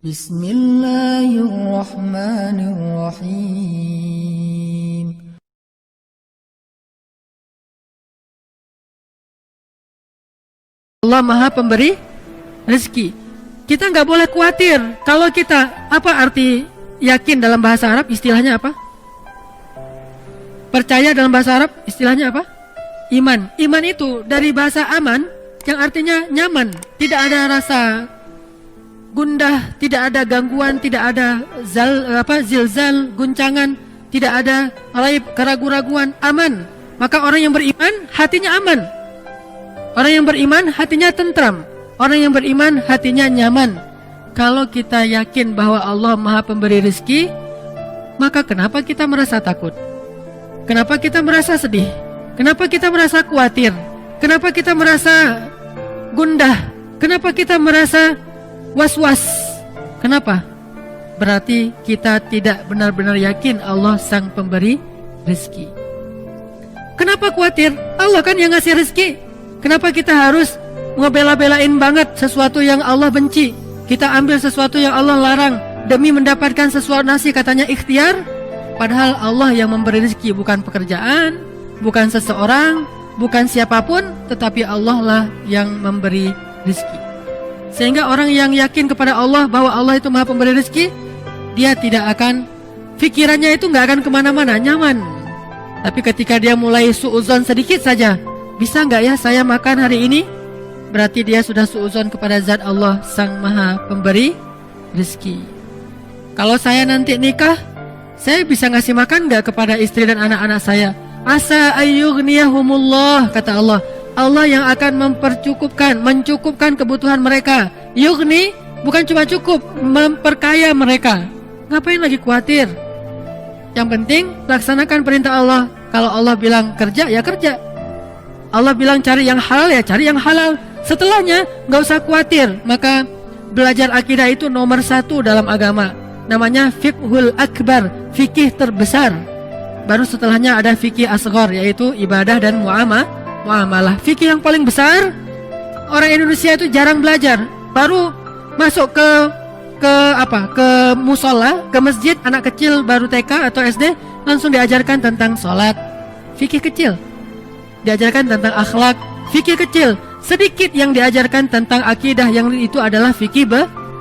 Bismillahirrahmanirrahim. Allah Maha Pemberi rezeki. Kita nggak boleh khawatir. Kalau kita, apa arti yakin dalam bahasa Arab? Istilahnya apa? Percaya dalam bahasa Arab? Istilahnya apa? Iman. Iman itu dari bahasa aman, yang artinya nyaman. Tidak ada rasa gundah, tidak ada gangguan, tidak ada zilzal, guncangan, tidak ada raib, keraguan-raguan, aman. Maka orang yang beriman hatinya aman. Orang yang beriman hatinya tentram. Orang yang beriman hatinya nyaman. Kalau kita yakin bahwa Allah Maha Pemberi rezeki, maka kenapa kita merasa takut? Kenapa kita merasa sedih? Kenapa kita merasa khawatir? Kenapa kita merasa gundah? Kenapa kita merasa was-was? Kenapa? Berarti kita tidak benar-benar yakin Allah Sang Pemberi rezeki. Kenapa khawatir? Allah kan yang ngasih rezeki. Kenapa kita harus ngebela-belain banget sesuatu yang Allah benci? Kita ambil sesuatu yang Allah larang demi mendapatkan sesuatu nasi, katanya ikhtiar. Padahal Allah yang memberi rezeki, bukan pekerjaan, bukan seseorang, bukan siapapun, tetapi Allah lah yang memberi rezeki. Sehingga orang yang yakin kepada Allah bahwa Allah itu Maha Pemberi rezeki, dia tidak akan, pikirannya itu nggak akan kemana-mana, nyaman. Tapi ketika dia mulai suudzon sedikit saja, bisa nggak ya saya makan hari ini? Berarti dia sudah suudzon kepada zat Allah Sang Maha Pemberi rezeki. Kalau saya nanti nikah, saya bisa ngasih makan nggak kepada istri dan anak-anak saya? Asa ayyughniyahumullah, kata Allah. Allah yang akan mencukupkan kebutuhan mereka. Yughni bukan cuma cukup, memperkaya mereka. Ngapain lagi khawatir? Yang penting laksanakan perintah Allah. Kalau Allah bilang kerja, ya kerja. Allah bilang cari yang halal, ya cari yang halal. Setelahnya nggak usah khawatir. Maka belajar akidah itu nomor 1 dalam agama. Namanya fiqhul akbar, fikih terbesar. Baru setelahnya ada fikih asghar, yaitu ibadah dan muamalah. Fikih yang paling besar, orang Indonesia itu jarang belajar. Baru masuk ke musola, ke masjid, anak kecil baru TK atau SD langsung diajarkan tentang sholat. Fikih kecil. Diajarkan tentang akhlak, fikih kecil. Sedikit yang diajarkan tentang akidah, yang itu adalah fikih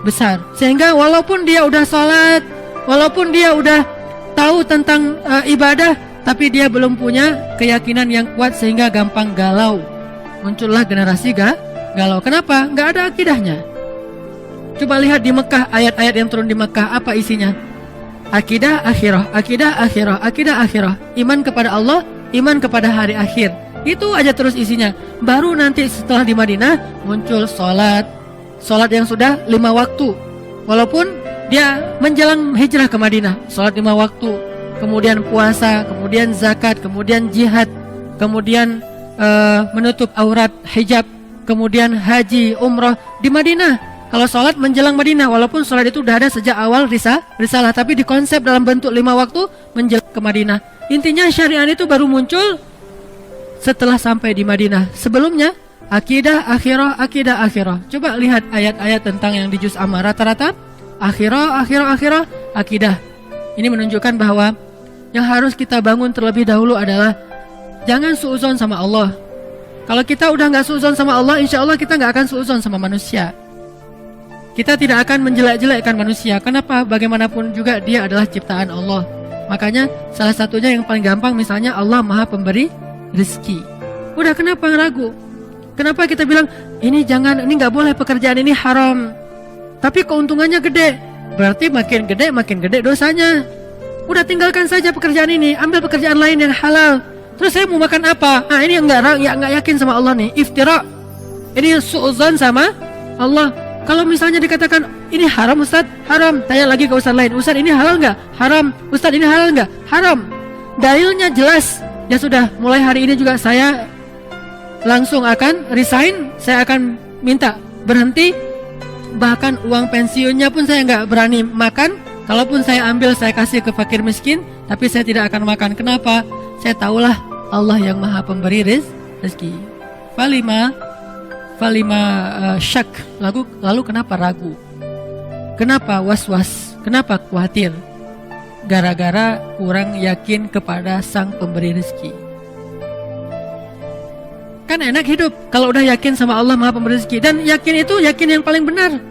besar. Sehingga walaupun dia udah sholat, walaupun dia udah tahu tentang ibadah, tapi dia belum punya keyakinan yang kuat sehingga gampang galau. Muncullah generasi galau. Kenapa? Nggak ada akidahnya. Coba lihat di Mekah, ayat-ayat yang turun di Mekah, apa isinya? Akidah akhirah, akidah akhirah, akidah akhirah. Iman kepada Allah, iman kepada hari akhir. Itu aja terus isinya. Baru nanti setelah di Madinah muncul sholat yang sudah 5 waktu. Walaupun dia menjelang hijrah ke Madinah, sholat 5 waktu, kemudian puasa, kemudian zakat, kemudian jihad, kemudian menutup aurat, hijab, kemudian haji, umroh di Madinah. Kalau sholat menjelang Madinah, walaupun sholat itu udah ada sejak awal risalah, tapi dikonsep dalam bentuk 5 waktu menjelang ke Madinah. Intinya syariat itu baru muncul setelah sampai di Madinah. Sebelumnya akidah akhirah, akidah akhirah. Coba lihat ayat-ayat tentang yang di juz amma, rata-rata akhirah, akidah. Ini menunjukkan bahwa yang harus kita bangun terlebih dahulu adalah jangan suudzon sama Allah. Kalau kita udah nggak suudzon sama Allah, insya Allah kita nggak akan suudzon sama manusia. Kita tidak akan menjelek-jelekkan manusia. Kenapa? Bagaimanapun juga dia adalah ciptaan Allah. Makanya salah satunya yang paling gampang, misalnya Allah Maha Pemberi rezeki. Udah, kenapa ragu? Kenapa kita bilang ini jangan, ini nggak boleh, pekerjaan ini haram, tapi keuntungannya gede? Berarti makin gede dosanya. Udah, tinggalkan saja pekerjaan ini, ambil pekerjaan lain yang halal. Terus saya mau makan apa? Nah, ini yang nggak yakin sama Allah nih, iftira. Ini suudzon sama Allah. Kalau misalnya dikatakan ini haram Ustaz, haram. Tanya lagi ke Ustaz lain, Ustaz ini halal nggak? Haram. Ustaz ini halal nggak? Haram. Dalilnya jelas. Ya sudah, mulai hari ini juga saya langsung akan resign. Saya akan minta berhenti. Bahkan uang pensiunnya pun saya nggak berani makan. Kalaupun saya ambil, saya kasih ke fakir miskin, tapi saya tidak akan makan. Kenapa? Saya tahulah Allah yang Maha Pemberi rezeki. Falima syak. Lalu kenapa ragu? Kenapa was-was? Kenapa khawatir? Gara-gara kurang yakin kepada Sang Pemberi rezeki. Kan enak hidup kalau udah yakin sama Allah Maha Pemberi rezeki. Dan yakin itu yakin yang paling benar.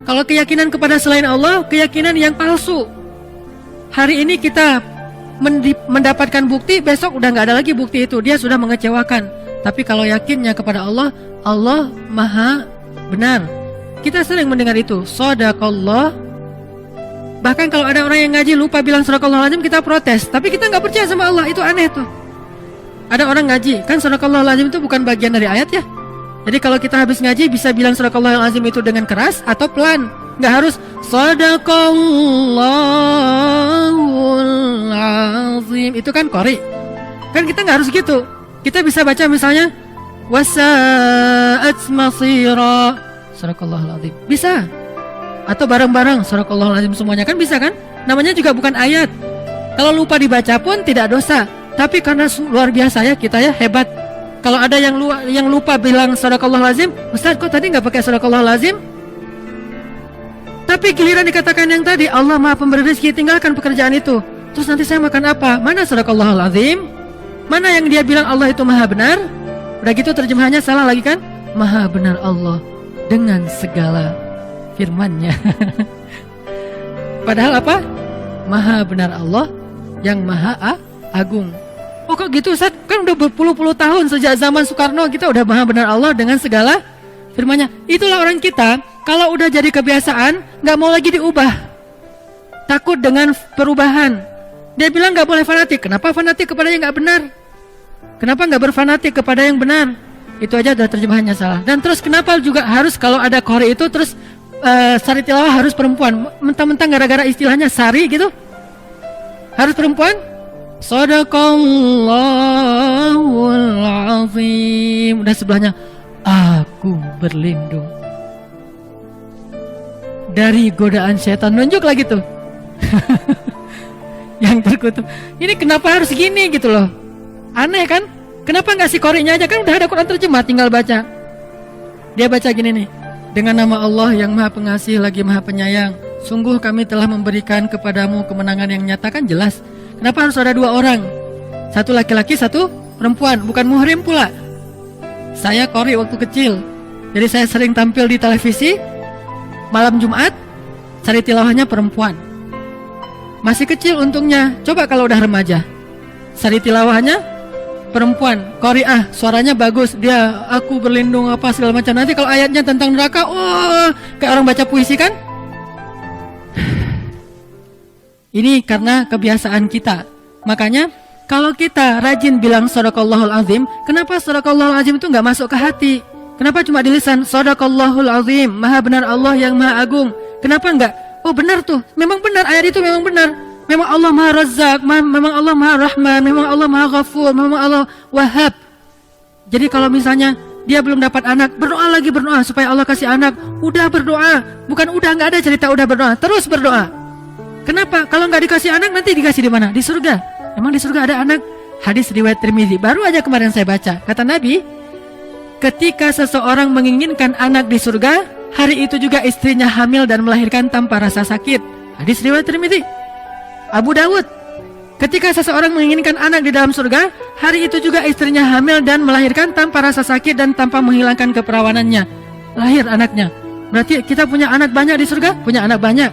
Kalau keyakinan kepada selain Allah, keyakinan yang palsu. Hari ini kita mendapatkan bukti, besok udah gak ada lagi bukti itu. Dia sudah mengecewakan. Tapi kalau yakinnya kepada Allah, Allah Maha benar. Kita sering mendengar itu, Shadaqallah. Bahkan kalau ada orang yang ngaji lupa bilang Shadaqallahul-Azim, kita protes. Tapi kita gak percaya sama Allah, itu aneh tuh. Ada orang ngaji, kan Shadaqallahul-Azim itu bukan bagian dari ayat ya. Jadi kalau kita habis ngaji bisa bilang Shadaqallahul-Azim itu dengan keras atau pelan. Gak harus Shadaqallahul Azim. Itu kan qori. Kan kita gak harus gitu. Kita bisa baca misalnya wasa'at masira Shadaqallahul Azim. Bisa. Atau bareng-bareng Shadaqallahul Azim semuanya, kan bisa kan? Namanya juga bukan ayat. Kalau lupa dibaca pun tidak dosa. Tapi karena luar biasa ya kita ya, hebat. Kalau ada yang lupa bilang Shadaqallahul Azim, Ustaz kok tadi gak pakai Shadaqallahul Azim? Tapi giliran dikatakan yang tadi Allah Maha Pemberi rezeki, tinggalkan pekerjaan itu. Terus nanti saya makan apa? Mana Shadaqallahul Azim? Mana yang dia bilang Allah itu Maha benar? Udah gitu terjemahannya salah lagi kan? Maha benar Allah dengan segala firman-Nya. Padahal apa? Maha benar Allah yang Maha Agung. Oh kok gitu Ustaz? Kan udah berpuluh-puluh tahun sejak zaman Soekarno kita udah Maha benar Allah dengan segala firman-Nya. Itulah orang kita, kalau udah jadi kebiasaan gak mau lagi diubah. Takut dengan perubahan. Dia bilang gak boleh fanatik. Kenapa fanatik kepada yang gak benar? Kenapa gak berfanatik kepada yang benar? Itu aja udah terjemahannya salah. Dan terus kenapa juga harus kalau ada qori itu terus sari tilawah harus perempuan? Mentang-mentang gara-gara istilahnya sari gitu harus perempuan? Shadaqallahul Azim. Udah sebelahnya aku berlindung dari godaan setan. Nunjuk lagi tuh yang terkutuk. Ini kenapa harus gini gitu loh. Aneh kan? Kenapa gak si qori'nya aja? Kan udah ada Quran terjemah, tinggal baca. Dia baca gini nih, dengan nama Allah yang Maha Pengasih lagi Maha Penyayang, sungguh kami telah memberikan kepadamu kemenangan yang nyata. Kan jelas. Kenapa harus ada dua orang? Satu laki-laki, satu perempuan. Bukan muhrim pula. Saya qori waktu kecil, jadi saya sering tampil di televisi. Malam Jumat, sari tilawahnya perempuan. Masih kecil untungnya. Coba kalau udah remaja, sari tilawahnya perempuan, qori'ah, suaranya bagus. Dia aku berlindung apa segala macam. Nanti kalau ayatnya tentang neraka, oh, kayak orang baca puisi kan? Ini karena kebiasaan kita. Makanya kalau kita rajin bilang Shadaqallahul Azim, kenapa Shadaqallahul Azim itu gak masuk ke hati? Kenapa cuma di lisan? Shadaqallahul Azim, Maha benar Allah yang Maha Agung. Kenapa enggak? Oh benar tuh, memang benar, ayat itu memang benar. Memang Allah Maha Razzaq, memang Allah Maha Rahman, memang Allah Maha Ghafur, memang Allah Wahhab. Jadi kalau misalnya dia belum dapat anak, berdoa lagi, berdoa supaya Allah kasih anak. Udah berdoa, bukan udah, nggak ada cerita udah berdoa, terus berdoa. Kenapa? Kalau nggak dikasih anak nanti dikasih di mana? Di surga. Emang di surga ada anak? Hadis riwayat Tirmidzi, baru aja kemarin saya baca. Kata Nabi, ketika seseorang menginginkan anak di surga, hari itu juga istrinya hamil dan melahirkan tanpa rasa sakit. Hadis riwayat Tirmidzi. Abu Dawud, ketika seseorang menginginkan anak di dalam surga, hari itu juga istrinya hamil dan melahirkan tanpa rasa sakit dan tanpa menghilangkan keperawanannya. Lahir anaknya. Berarti kita punya anak banyak di surga? Punya anak banyak.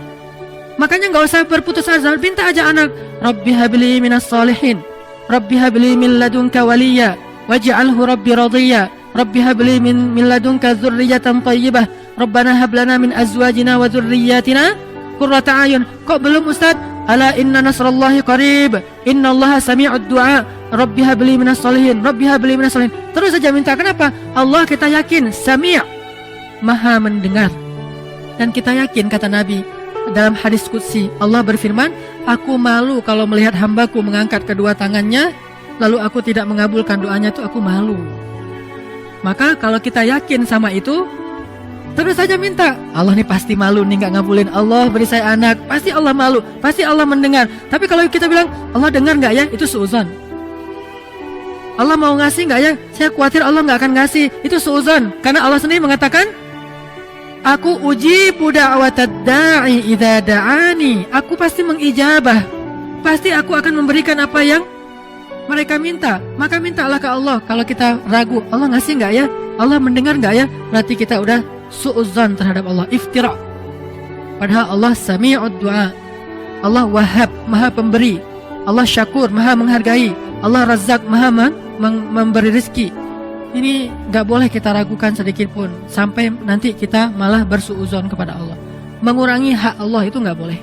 Makanya gak usah berputus asa, minta aja anak. Rabbi habli minas salihin, Rabbi habli min ladunka waliya, waj'alhu Rabbi radiyya, Rabbi habli min ladunka dzurriyyatan thayyibah, Rabbana hab lana min azwajina wa dzurriyyatina qurrata a'yun. Kok belum Ustaz? Ala inna nasrallahi qarib, innallaha sami'ud du'a, Rabbi habli minas salihin, Rabbi habli minas salihin. Terus saja minta. Kenapa? Allah kita yakin Sami', Maha mendengar. Dan kita yakin, kata Nabi dalam hadis qudsi, Allah berfirman, aku malu kalau melihat hambaku mengangkat kedua tangannya lalu aku tidak mengabulkan doanya, itu aku malu. Maka kalau kita yakin sama itu, terus saja minta. Allah nih pasti malu nih gak ngabulin. Allah beri saya anak, pasti Allah malu, pasti Allah mendengar. Tapi kalau kita bilang Allah dengar gak ya, itu suuzon. Allah mau ngasih gak ya, saya khawatir Allah gak akan ngasih, itu suuzon. Karena Allah sendiri mengatakan Aku ujibu da'watad da'i idza da'ani. Aku pasti mengijabah. Pasti aku akan memberikan apa yang mereka minta. Maka mintalah ke Allah. Kalau kita ragu, Allah ngasih nggak ya? Allah mendengar nggak ya? Berarti kita udah su'udzan terhadap Allah, iftira. Padahal Allah sami'ud du'a. Allah wahhab, maha pemberi. Allah syakur, maha menghargai. Allah razak, maha memberi rezeki. Ini gak boleh kita ragukan sedikit pun, sampai nanti kita malah bersuudzon kepada Allah. Mengurangi hak Allah itu gak boleh.